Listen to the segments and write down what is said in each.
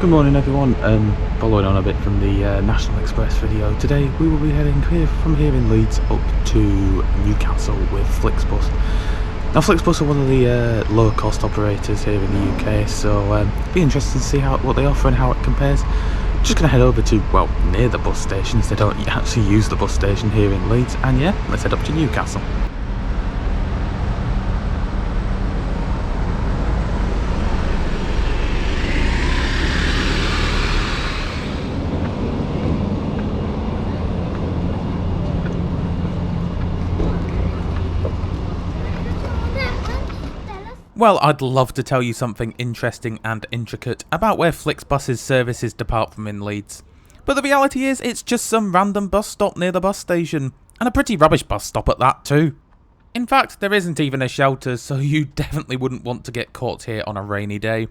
Good morning everyone, following on a bit from the National Express video, today we will be heading from here in Leeds up to Newcastle with FlixBus. Now FlixBus are one of the low cost operators here in the UK, so it'll be interesting to see what they offer and how it compares. I'm just going to head over to, well, near the bus stations. They don't actually use the bus station here in Leeds, and yeah, let's head up to Newcastle. Well, I'd love to tell you something interesting and intricate about where FlixBus's services depart from in Leeds. But the reality is, it's just some random bus stop near the bus station, and a pretty rubbish bus stop at that too. In fact, there isn't even a shelter, so you definitely wouldn't want to get caught here on a rainy day.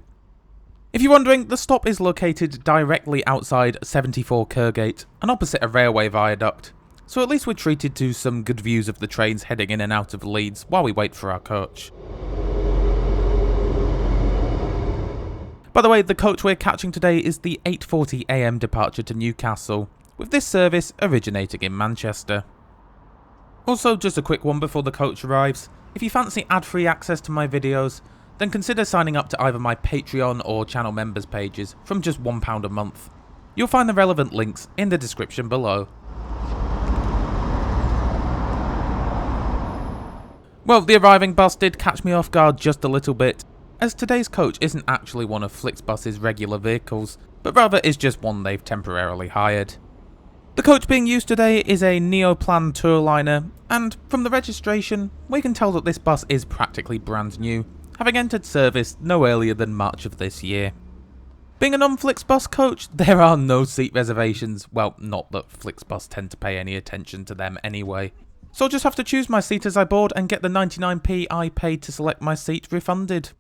If you're wondering, the stop is located directly outside 74 Kirkgate and opposite a railway viaduct, so at least we're treated to some good views of the trains heading in and out of Leeds while we wait for our coach. By the way, the coach we're catching today is the 8:40 AM departure to Newcastle, with this service originating in Manchester. Also, just a quick one before the coach arrives, if you fancy ad-free access to my videos, then consider signing up to either my Patreon or channel members pages from just £1 a month. You'll find the relevant links in the description below. Well, the arriving bus did catch me off guard just a little bit, as today's coach isn't actually one of FlixBus's regular vehicles, but rather is just one they've temporarily hired. The coach being used today is a Neoplan Tourliner, and from the registration, we can tell that this bus is practically brand new, having entered service no earlier than March of this year. Being a non-FlixBus coach, there are no seat reservations, well, not that FlixBus tend to pay any attention to them anyway. So I'll just have to choose my seat as I board and get the 99p I paid to select my seat refunded.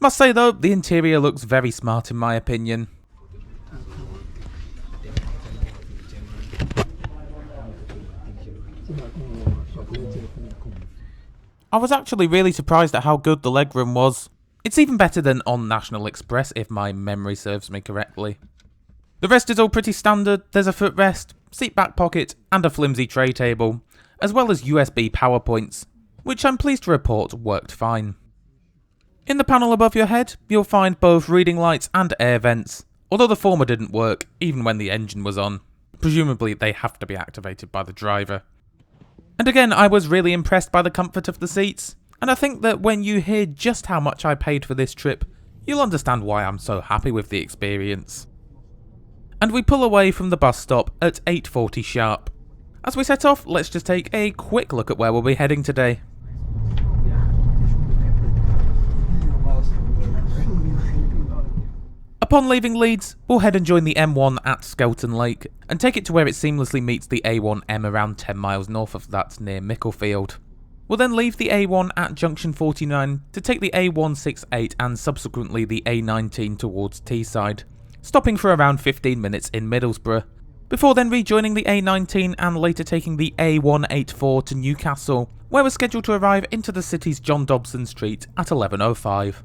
Must say though, the interior looks very smart in my opinion. I was actually really surprised at how good the legroom was. It's even better than on National Express if my memory serves me correctly. The rest is all pretty standard. There's a footrest, seat back pocket and a flimsy tray table, as well as USB power points, which I'm pleased to report worked fine. In the panel above your head, you'll find both reading lights and air vents, although the former didn't work even when the engine was on. Presumably they have to be activated by the driver. And again, I was really impressed by the comfort of the seats, and I think that when you hear just how much I paid for this trip, you'll understand why I'm so happy with the experience. And we pull away from the bus stop at 8:40 sharp. As we set off, let's just take a quick look at where we'll be heading today. Upon leaving Leeds, we'll head and join the M1 at Skelton Lake, and take it to where it seamlessly meets the A1M around 10 miles north of that near Micklefield. We'll then leave the A1 at junction 49 to take the A168 and subsequently the A19 towards Teesside, stopping for around 15 minutes in Middlesbrough, before then rejoining the A19 and later taking the A184 to Newcastle, where we're scheduled to arrive into the city's John Dobson Street at 11:05.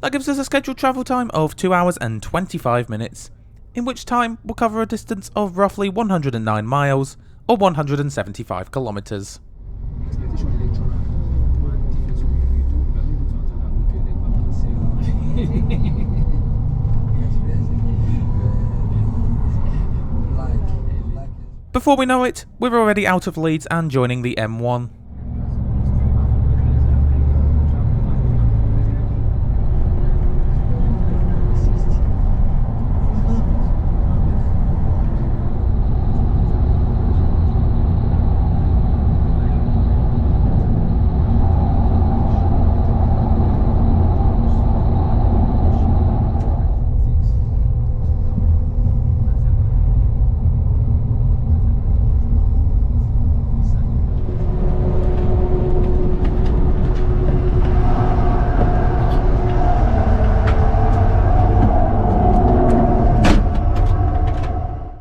That gives us a scheduled travel time of 2 hours and 25 minutes, in which time we'll cover a distance of roughly 109 miles or 175 kilometres. Before we know it, we're already out of Leeds and joining the M1.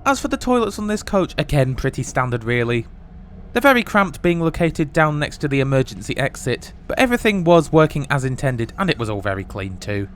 As for the toilets on this coach, again pretty standard really. They're very cramped, being located down next to the emergency exit, but everything was working as intended and it was all very clean too.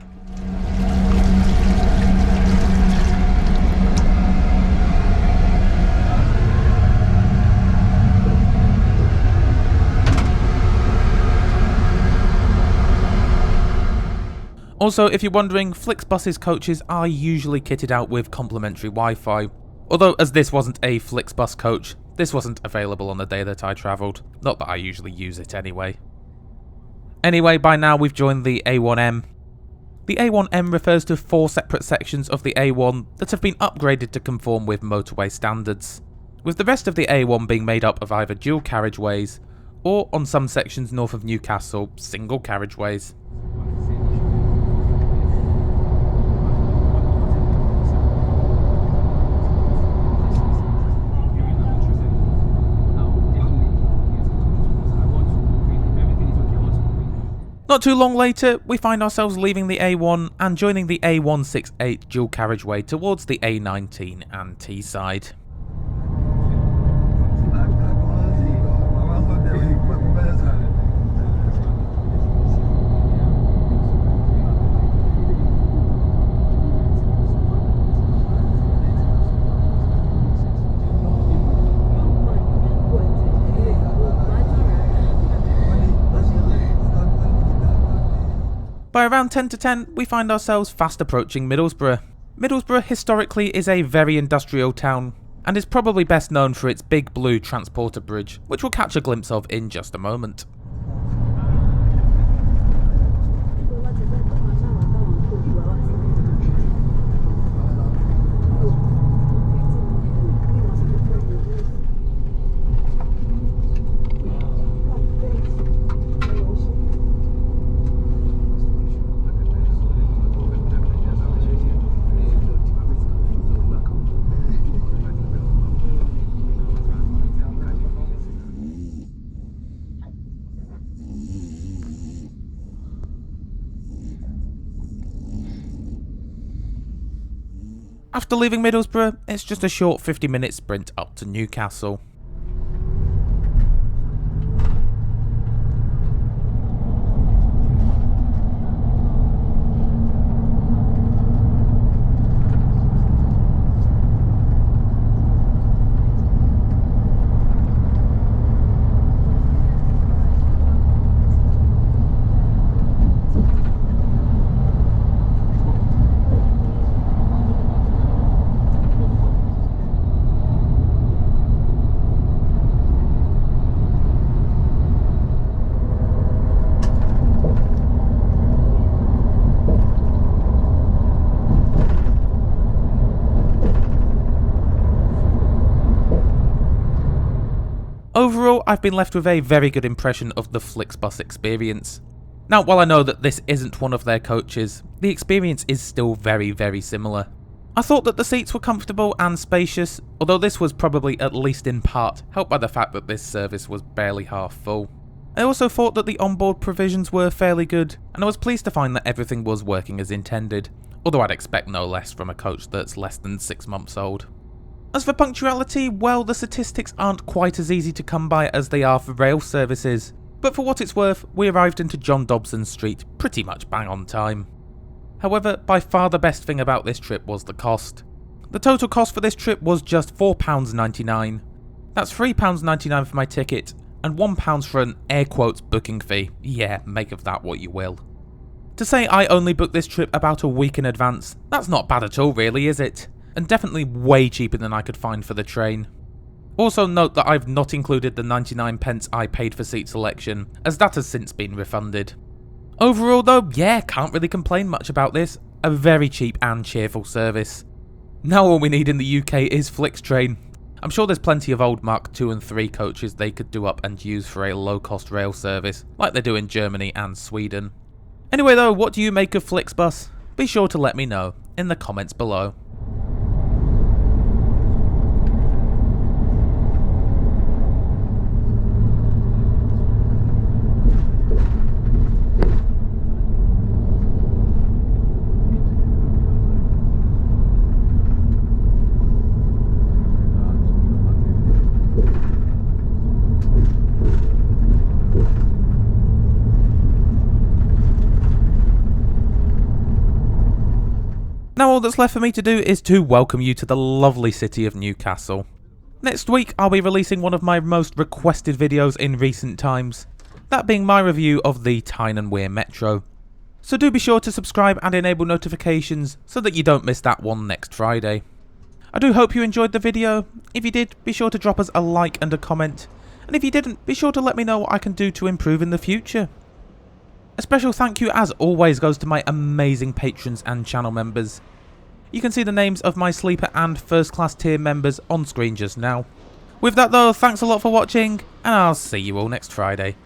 Also, if you're wondering, FlixBus's coaches are usually kitted out with complimentary Wi-Fi. Although, as this wasn't a FlixBus coach, this wasn't available on the day that I travelled. Not that I usually use it anyway. Anyway, by now we've joined the A1M. The A1M refers to 4 separate sections of the A1 that have been upgraded to conform with motorway standards, with the rest of the A1 being made up of either dual carriageways, or on some sections north of Newcastle, single carriageways. Not too long later, we find ourselves leaving the A1 and joining the A168 dual carriageway towards the A19 and Teesside. By around 10 to 10, we find ourselves fast approaching Middlesbrough. Middlesbrough historically is a very industrial town, and is probably best known for its big blue transporter bridge, which we'll catch a glimpse of in just a moment. After leaving Middlesbrough, it's just a short 50-minute sprint up to Newcastle. Overall, I've been left with a very good impression of the FlixBus experience. Now, while I know that this isn't one of their coaches, the experience is still very, very similar. I thought that the seats were comfortable and spacious, although this was probably at least in part helped by the fact that this service was barely half full. I also thought that the onboard provisions were fairly good, and I was pleased to find that everything was working as intended, although I'd expect no less from a coach that's less than 6 months old. As for punctuality, well, the statistics aren't quite as easy to come by as they are for rail services, but for what it's worth, we arrived into John Dobson Street pretty much bang on time. However, by far the best thing about this trip was the cost. The total cost for this trip was just £4.99. That's £3.99 for my ticket, and £1 for an air quotes booking fee. Yeah, make of that what you will. To say I only booked this trip about a week in advance, that's not bad at all really, is it? And definitely way cheaper than I could find for the train. Also note that I've not included the 99p I paid for seat selection, as that has since been refunded. Overall though, yeah, can't really complain much about this. A very cheap and cheerful service. Now all we need in the UK is FlixTrain. I'm sure there's plenty of old Mark II and III coaches they could do up and use for a low-cost rail service, like they do in Germany and Sweden. Anyway though, what do you make of FlixBus? Be sure to let me know in the comments below. Now all that's left for me to do is to welcome you to the lovely city of Newcastle. Next week I'll be releasing one of my most requested videos in recent times, that being my review of the Tyne and Wear Metro. So do be sure to subscribe and enable notifications so that you don't miss that one next Friday. I do hope you enjoyed the video. If you did, be sure to drop us a like and a comment. And if you didn't, be sure to let me know what I can do to improve in the future. A special thank you as always goes to my amazing patrons and channel members. You can see the names of my sleeper and first class tier members on screen just now. With that though, thanks a lot for watching, and I'll see you all next Friday.